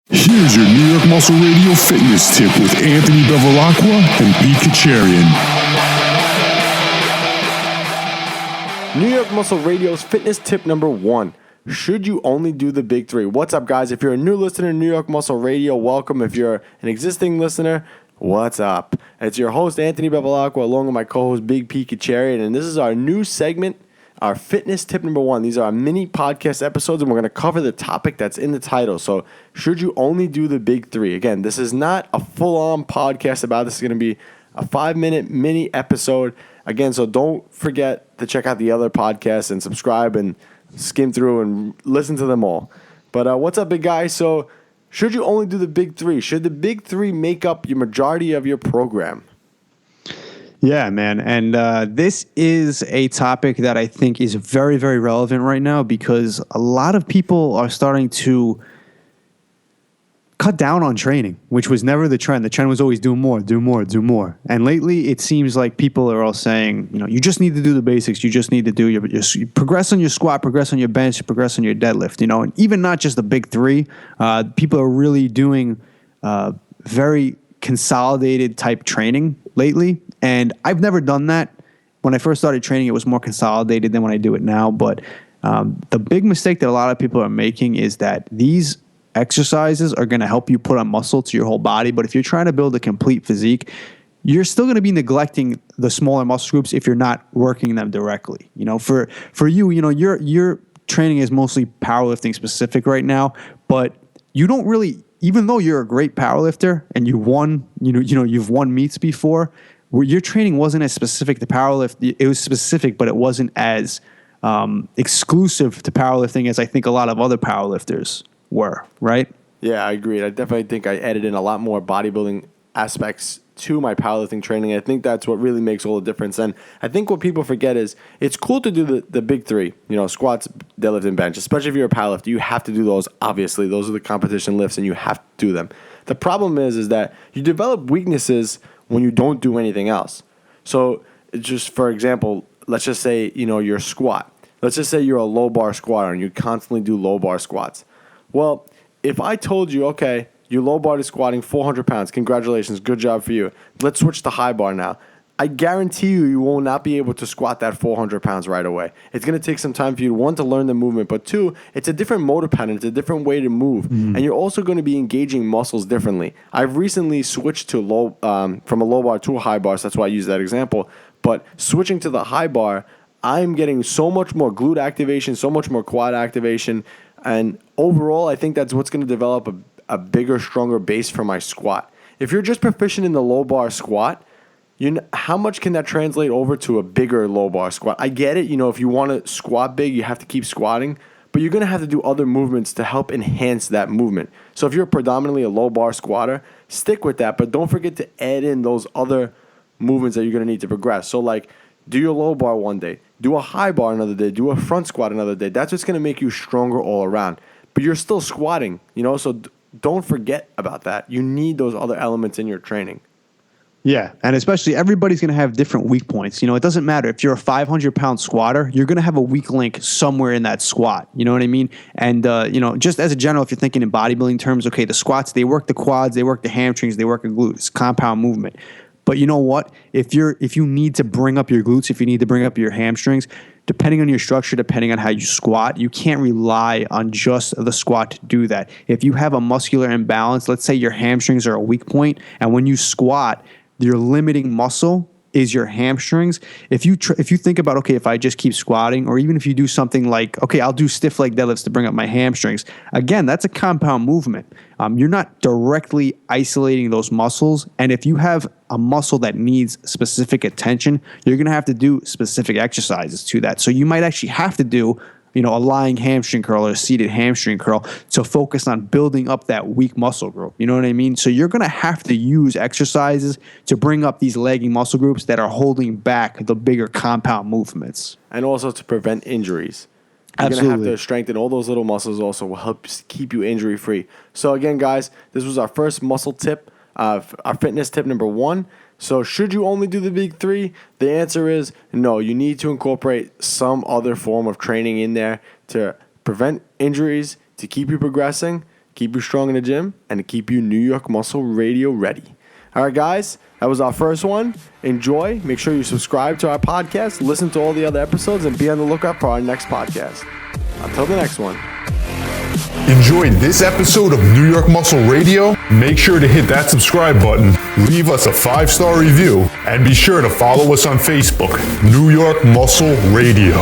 Here's your New York Muscle Radio fitness tip with Anthony Bevilacqua and Pete Kacharian. New York Muscle Radio's fitness tip number 1. Should you only do the big 3? What's up, guys? If you're a new listener to New York Muscle Radio, welcome. If you're an existing listener, what's up? It's your host, Anthony Bevilacqua, along with my co-host, Big Pete Kacharian, and this is our new segment, our fitness tip number 1. These are our mini podcast episodes, and we're going to cover the topic that's in the title. So, should you only do the big 3? Again, this is not a full-on podcast about this. It's going to be a 5-minute mini episode. Again, so don't forget to check out the other podcasts and subscribe and skim through and listen to them all. But what's up, big guy? So, should you only do the big 3? Should the big 3 make up your majority of your program? Yeah, man. And this is a topic that I think is very, very relevant right now because a lot of people are starting to cut down on training, which was never the trend. The trend was always do more, do more, do more. And lately, it seems like people are all saying, you just need to do the basics. You just need to do your progress on your squat, progress on your bench, progress on your deadlift. And even not just the big 3. People are really doing very consolidated type training lately. And I've never done that. When I first started training, it was more consolidated than when I do it now. But the big mistake that a lot of people are making is that these exercises are going to help you put on muscle to your whole body. But if you're trying to build a complete physique, you're still going to be neglecting the smaller muscle groups if you're not working them directly. For you, your training is mostly powerlifting specific right now, but you don't really, even though you're a great powerlifter and you won, you've won meets before, your training wasn't as specific to powerlifting. It was specific, but it wasn't as exclusive to powerlifting as I think a lot of other powerlifters were, right? Yeah, I agree. I definitely think I added in a lot more bodybuilding aspects to my powerlifting training. I think that's what really makes all the difference. And I think what people forget is it's cool to do the big 3, squats, deadlift, and bench, especially if you're a powerlifter. You have to do those, obviously. Those are the competition lifts, and you have to do them. The problem is that you develop weaknesses when you don't do anything else. So just for example, let's just say, your squat. Let's just say you're a low bar squatter and you constantly do low bar squats. Well, if I told you, okay, you're low bar squatting 400 pounds, congratulations, good job for you. Let's switch to high bar now. I guarantee you will not be able to squat that 400 pounds right away. It's going to take some time for you, 1, to learn the movement, but 2, it's a different motor pattern. It's a different way to move, and you're also going to be engaging muscles differently. I've recently switched to from a low bar to a high bar, so that's why I use that example. But switching to the high bar, I'm getting so much more glute activation, so much more quad activation, and overall, I think that's what's going to develop a bigger, stronger base for my squat. If you're just proficient in the low bar squat, how much can that translate over to a bigger low bar squat? I get it. If you want to squat big, you have to keep squatting, but you're going to have to do other movements to help enhance that movement. So if you're predominantly a low bar squatter, stick with that, but don't forget to add in those other movements that you're going to need to progress. So do your low bar one day, do a high bar another day, do a front squat another day. That's what's going to make you stronger all around. But you're still squatting, so don't forget about that. You need those other elements in your training. Yeah, and especially everybody's going to have different weak points. It doesn't matter. If you're a 500-pound squatter, you're going to have a weak link somewhere in that squat. You know what I mean? And, just as a general, if you're thinking in bodybuilding terms, okay, the squats, they work the quads, they work the hamstrings, they work the glutes, compound movement. But you know what? If you need to bring up your glutes, if you need to bring up your hamstrings, depending on your structure, depending on how you squat, you can't rely on just the squat to do that. If you have a muscular imbalance, let's say your hamstrings are a weak point, and when you squat, your limiting muscle is your hamstrings. If you think about, okay, if I just keep squatting, or even if you do something like, okay, I'll do stiff leg deadlifts to bring up my hamstrings. Again, that's a compound movement. You're not directly isolating those muscles. And if you have a muscle that needs specific attention, you're going to have to do specific exercises to that. So you might actually have to do a lying hamstring curl or a seated hamstring curl to focus on building up that weak muscle group. You know what I mean? So you're going to have to use exercises to bring up these lagging muscle groups that are holding back the bigger compound movements. And also to prevent injuries. You're going to have to strengthen all those little muscles also will help keep you injury free. So again, guys, this was our first muscle tip, our fitness tip number 1. So should you only do the big 3? The answer is no. You need to incorporate some other form of training in there to prevent injuries, to keep you progressing, keep you strong in the gym, and to keep you New York Muscle Radio ready. All right, guys, that was our first one. Enjoy. Make sure you subscribe to our podcast, listen to all the other episodes, and be on the lookout for our next podcast. Until the next one. Enjoyed this episode of New York Muscle Radio? Make sure to hit that subscribe button, leave us a 5-star review, and be sure to follow us on Facebook, New York Muscle Radio.